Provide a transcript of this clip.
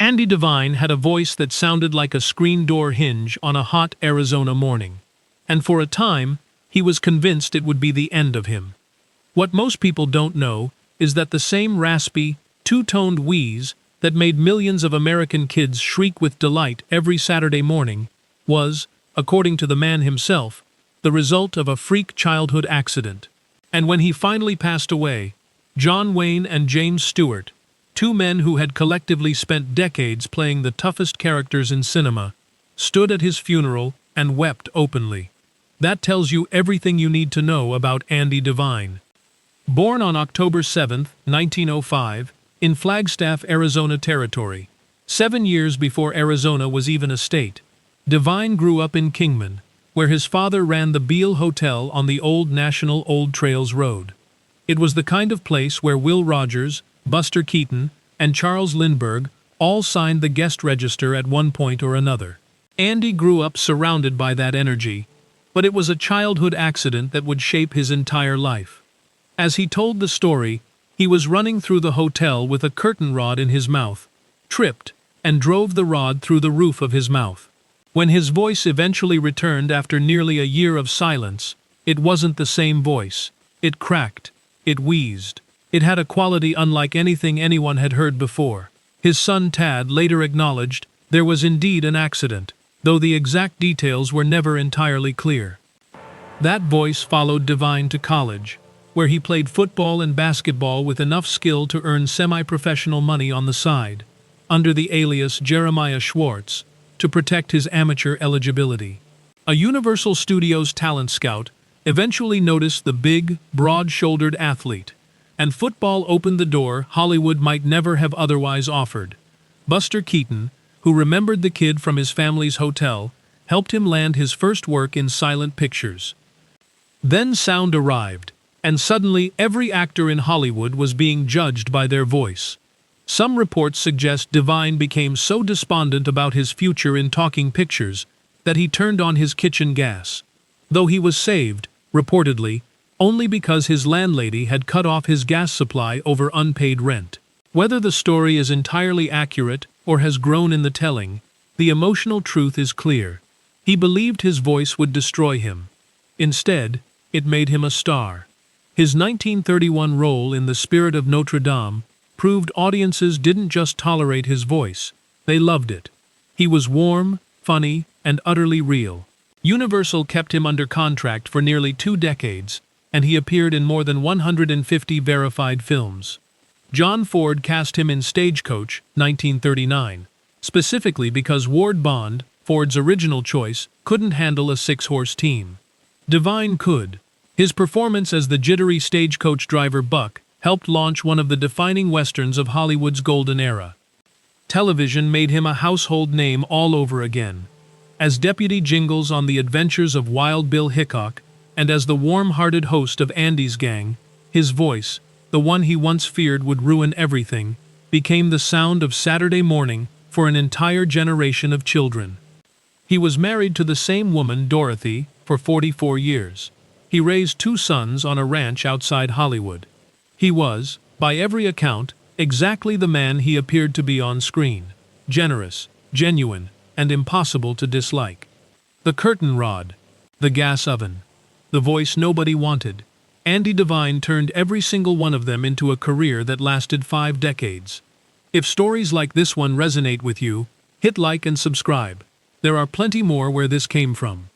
Andy Devine had a voice that sounded like a screen door hinge on a hot Arizona morning, and for a time, he was convinced it would be the end of him. What most people don't know is that the same raspy, two-toned wheeze that made millions of American kids shriek with delight every Saturday morning was, according to the man himself, the result of a freak childhood accident. And when he finally passed away, John Wayne and James Stewart, two men who had collectively spent decades playing the toughest characters in cinema, stood at his funeral and wept openly. That tells you everything you need to know about Andy Devine. Born on October 7, 1905, in Flagstaff, Arizona Territory, 7 years before Arizona was even a state, Devine grew up in Kingman, where his father ran the Beale Hotel on the old National Old Trails Road. It was the kind of place where Will Rogers, Buster Keaton, and Charles Lindbergh all signed the guest register at one point or another. Andy grew up surrounded by that energy, but it was a childhood accident that would shape his entire life. As he told the story, he was running through the hotel with a curtain rod in his mouth, tripped, and drove the rod through the roof of his mouth. When his voice eventually returned after nearly a year of silence, it wasn't the same voice. It cracked. It wheezed. It had a quality unlike anything anyone had heard before. His son Tad later acknowledged there was indeed an accident, though the exact details were never entirely clear. That voice followed Devine to college, where he played football and basketball with enough skill to earn semi-professional money on the side, under the alias Jeremiah Schwartz, to protect his amateur eligibility. A Universal Studios talent scout eventually noticed the big, broad-shouldered athlete, and football opened the door Hollywood might never have otherwise offered. Buster Keaton, who remembered the kid from his family's hotel, helped him land his first work in silent pictures. Then sound arrived, and suddenly every actor in Hollywood was being judged by their voice. Some reports suggest Devine became so despondent about his future in talking pictures that he turned on his kitchen gas, though he was saved, reportedly, only because his landlady had cut off his gas supply over unpaid rent. Whether the story is entirely accurate or has grown in the telling, the emotional truth is clear. He believed his voice would destroy him. Instead, it made him a star. His 1931 role in The Spirit of Notre Dame proved audiences didn't just tolerate his voice, they loved it. He was warm, funny, and utterly real. Universal kept him under contract for nearly 2 decades, and he appeared in more than 150 verified films. John Ford cast him in Stagecoach, 1939, specifically because Ward Bond, Ford's original choice, couldn't handle a 6-horse team. Devine could. His performance as the jittery stagecoach driver Buck helped launch one of the defining westerns of Hollywood's golden era. Television made him a household name all over again. As Deputy Jingles on The Adventures of Wild Bill Hickok, and as the warm-hearted host of Andy's Gang, his voice, the one he once feared would ruin everything, became the sound of Saturday morning for an entire generation of children. He was married to the same woman, Dorothy, for 44 years. He raised 2 sons on a ranch outside Hollywood. He was, by every account, exactly the man he appeared to be on screen: generous, genuine, and impossible to dislike. The curtain rod, the gas oven, the voice nobody wanted. Andy Devine turned every single one of them into a career that lasted 5 decades. If stories like this one resonate with you, hit like and subscribe. There are plenty more where this came from.